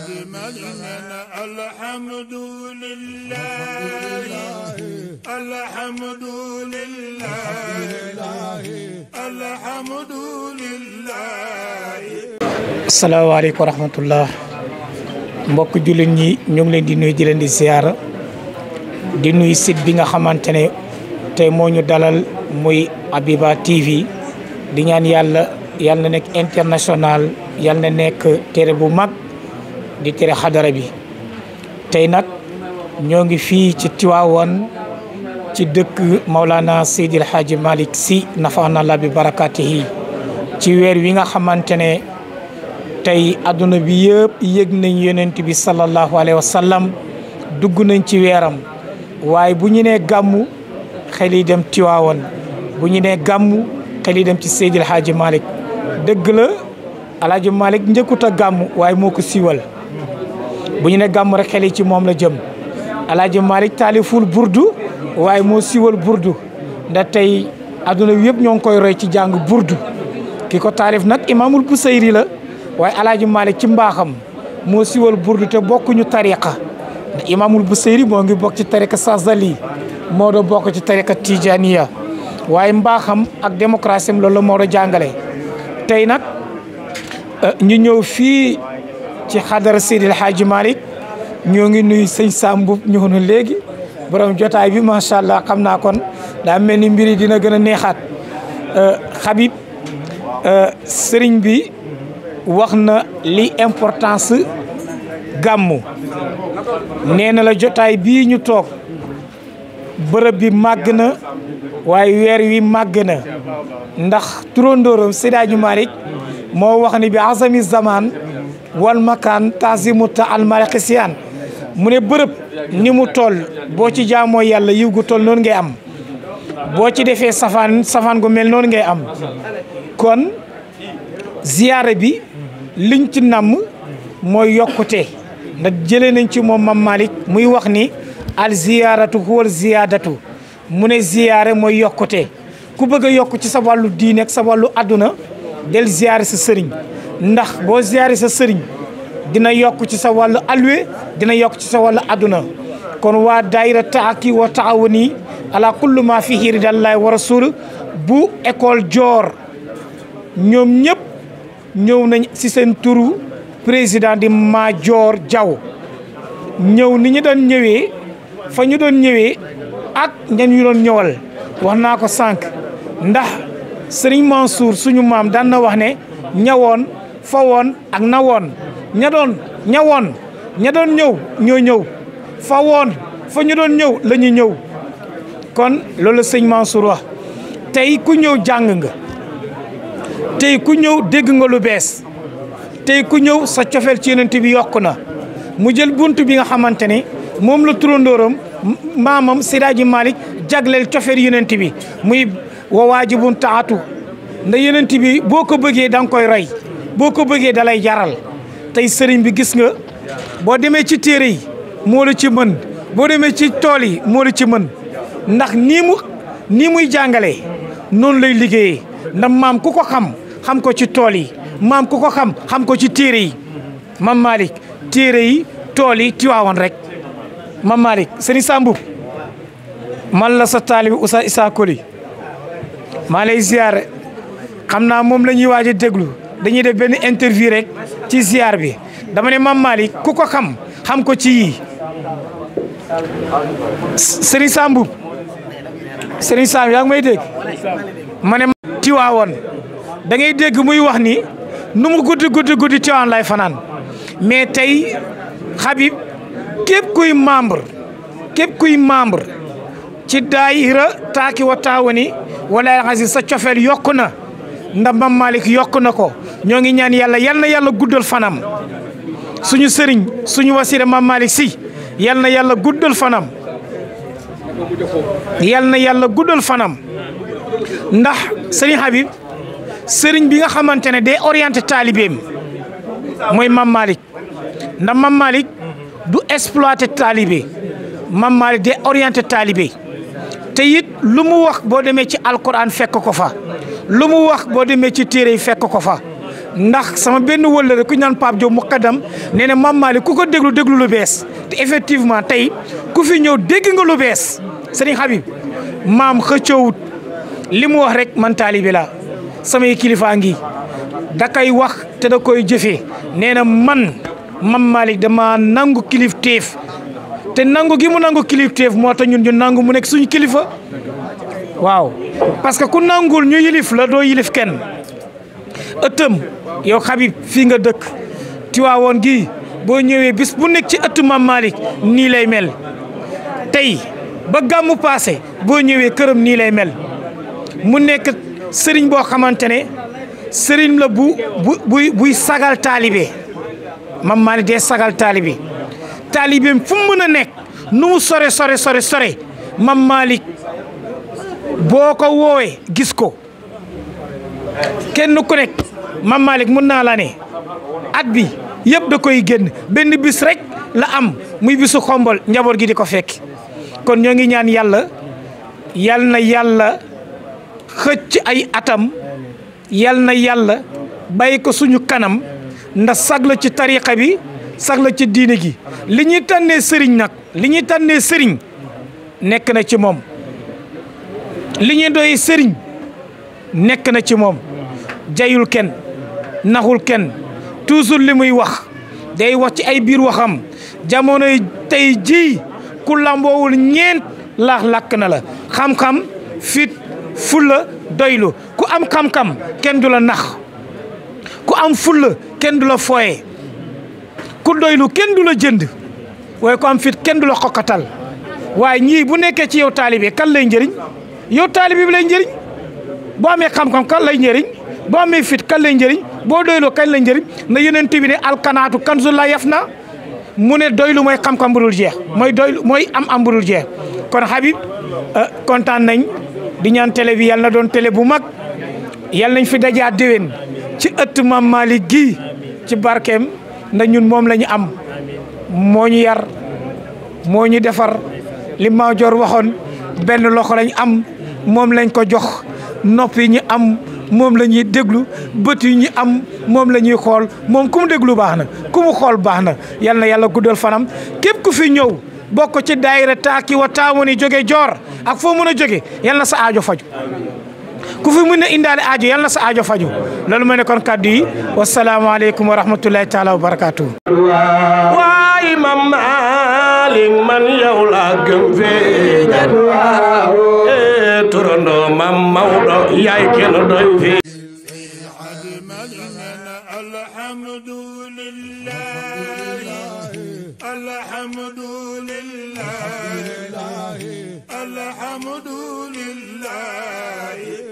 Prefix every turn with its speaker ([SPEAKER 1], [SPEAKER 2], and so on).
[SPEAKER 1] الحمد لله الحمد لله الحمد لله.
[SPEAKER 2] asalaamaaleykum wa rahmatullah mbokk jullit ñi ñu ngi leen di nuyu di leen di ziyaara di nuyu site bi nga xamante ne tey moo ñu dalal muy habibba-tv di ñaan yàlla na nekk international yàlla na nekk téere bu mag di téere xadara bi. tey nag ñoo ngi fii ci Tivaouane ci dëkk Maulana Seydi El Hadji Malick Sy nafaana bi barakatihi ci weer wi nga xamante ne tey adduna bi yëpp yëg nañ yonent bi sallallahu alayhi wa sallam dugg nañ ci weeram waaye bu ñu nee gàmmu xel yi dem Tivaouane bu ñu nee gàmmu xel yi dem ci Seydi El Hadji Malick dëgg la El Hadji Malick njëkkut a gàmmu waaye moo ko siiwal bu ñu ne gàmm rek xel yi ci moom la jëm El Hadji Malick taaliful burdu waaye moo siiwal burdu ndax tey adduna bi yëpp ñoo ngi koy roy ci jàng burdu ki ko taalif nag imaamul Busayri la waaye El Hadji Malick ci mbaaxam moo siiwal burdu te bokkuñu tariqa ndax imaamul Busayri moo ngi bokk ci tariqa Sazali moo do bokk ci tariqa Tijaniya waaye mbaaxam ak démocratie am loolu la moo do jàngale. tey nag ñu ñëw fii ci xadara Seydi El Hadji Malick ñoo ngi nuyu sëñ Sambu ñëw na léegi borom jotaay bi macha allah xam naa kon daa mel ni mbir yi dina gën a neexaat. Habib sëriñ bi wax na li importance gàmmu nee na la jotaay bii ñu toog bërëb bi màgg na waaye weer wi màgg na ndax turandóoram Seydi El Hadji Malick moo wax ni bi azami zaman wal makaan tazimu ta al malikiyan mu ne bërëb ni mu toll boo ci jaamoo yàlla yiw gu toll noonu ngay am boo ci defee safaan gu mel noonu ngay am kon ziyaara bi liñ ci namm mooy yokkute ndax jëlee nañ ci moom Mam Malick muy wax ni al ziyaaratu huwal ziyaadatu mu ne ziyaare mooy yokkute ku bëgg a yokk ci sa wàllu diine ak sa wàllu adduna del ziyaare sa sëriñ ndax boo ziyaare sa sëriñ dina yokk ci sa wàllu alwe dina yokk ci sa wàllu adduna kon waa daayira taaki wa taawani ala kullu ma fihi ridallahi wa rasul bu école Dior ñoom ñëpp ñëw nañ si seen turu président di Madior Diaw ñëw ni ñu doon ñëwee fa ñu doon ñëwee ak ñan ñu doon ñëwal wax naa ko sànq ndax Serigne Mansour suñu maam daan na wax ne ñawoon fa woon ak na woon ña doon ñawoon ña doon ñëw ñoo ñëw fa woon fa ñu doon ñëw la ñu ñëw kon loolu sëñ Mansour wax tey ku ñëw jàng nga tey ku ñëw dégg nga lu bees tey ku ñëw sa cofeel ci yonent bi yokku na mu jël buntu bi nga xamante ne moom la turandóoram maamam Seydi El Hadji Malick jagleel cofeel yonent bi muy wa waajibun taatu nda yonent bi boo ko bëggee da nga koy roy boo ko bëggee da lay jaral tey sëriñ bi gis nga boo demee ci téere yi moo la ci mën boo demee ci tool yi moo la ci mën ndax nii muy jàngalee noonu lay liggéeyee ndax maam ku ko xam ko ci tool yi maam ku ko xam ko ci téere yi Mam Malick téere yi tool yi Tivaouane rek Mam Malick sëriñ Sambu man la sa taalibi Oustaz Issa Koli maa lay ziar xam naa moom la ñuy waaj a déglu dañuy def benn interview rek ci ziar bi dama ne Mam Malick ku ko xam ko ci yii sëriñ Sambu sëriñ Sambu yaa ngi may dégg ma ne Tivaouane da ngay dégg muy wax ni nu mu guddi Tivaouane lay fanaan mais tey Habib képp kuy membre ci daayira taaki wa taawani wala xasi sa cofeel yokku na ndax Mam Malick yokku na ko ñoo ngi ñaan yàlla yal na yàlla guddal fanam suñu sëriñ suñu wasila Mam Malick Sy yal na yàlla guddal fanam ndax sëriñ Habib sëriñ bi nga xamante ne day orienté taalibeem mooy Mam Malick ndax Mam Malick du exploité taalibe Mam Malick day orienté taalibe te it lu mu wax boo demee ci alquran fekk ko fa lu mu wax boo demee ci téere yi fekk ko fa ndax sama benn wëllëre ku ñu naan Pape Diop muqaddam nee na Mame Malick ku ko déglu lu bees te effectivement tey ku fi ñëw dégg nga lu bees Serigne Habib maam xëccoowut li mu wax rek man taalibe la samay kilifaa ngi da koy wax te da koy jëfee nee na man Mame Malick dama nangu kilifteef te nangu gi mu nangu kilifteef moo tax ñun ñu nangu mu nekk suñu kilifa waaw parce que ku nangul ñu yilif la doo yilif kenn ëttam yow Habib fii nga dëkk Tiwaawoon gi boo ñëwee bis bu nekk ci ëttu Mame Malick nii lay mel tey ba gàmmu passé boo ñëwee këram nii lay mel mu nekk sëriñ boo xamante ne sëriñ la buy sagal taalibe Mame Malick dee sagal taalibe taalibeem fu mu mën a nekk nu mu sore Mame Malick boo ko woowee gis ko kenn ku nekk Mame Malick mun naa la ne at bi yëpp da koy génn benn bis rek la am muy bisu xombol njaboot gi di ko fekk kon ñoo ngi ñaan yàlla yal na yàlla xëcc ay atam yal na yàlla bàyyi ko suñu kanam ndax sagla ci tariqa bi sagla ci diine gi li ñuy tànnee sëriñ nag li ñuy tànnee sëriñ nekk na ci moom li ñuy doy sëriñ nekk na ci moom jayul kenn naxul kenn toujours li muy wax day wax ci ay biir waxam jamonoy tey jii ku lamboowul ñeent laax làkk na la xam-xam fit fulla doylu ku am xam-xam kenn du la nax ku am fulla kenn du la fooye ku doylu kenn du la jënd waaye ku am fit kenn du la xoqatal waaye ñii bu nekkee ci yow taalibe kan lay njëriñ yow taalibe bi lay njëriñ boo amee xam-xam kan lay njëriñ boo amee fit kan lay njëriñ boo doyloo kan lay njëriñ na yonent bi ne alkanaatu kanzul la yaf na mu ne doylu mooy xam-xam bu dul jeex mooy doylu mooy am bu dul jeex kon Habib kontaan nañ di ñaan télé bi yàlla na doon télé bu mag yàlla nañ fi dajaa déwén ci ëtt Mame Malick gii ci barkeem na ñun moom la ñu am moo ñu yar moo ñu defar li ma jor waxoon benn loxo lañ am moom lañ ko jox nopp yi ñu am moom la ñuy déglu bët yi ñu am moom la ñuy xool moom ku mu déglu baax na ku mu xool baax na yal na yàlla guddal fanam képp ku fi ñëw bokk ci daayira taaki wa taawuni jóge joor ak foo mën a jóge yal na sa aajo faju ku fi mën a indaale aajo yal na sa aajo faju loolu ma ne kon kaddu yi wasalaamaaleykum wa rahmatullahi taala wa barakaatu.
[SPEAKER 1] waay Mame Malick man yow laa gëm fee turando Mam Maodo yaay kenn doy fee alhamdulillah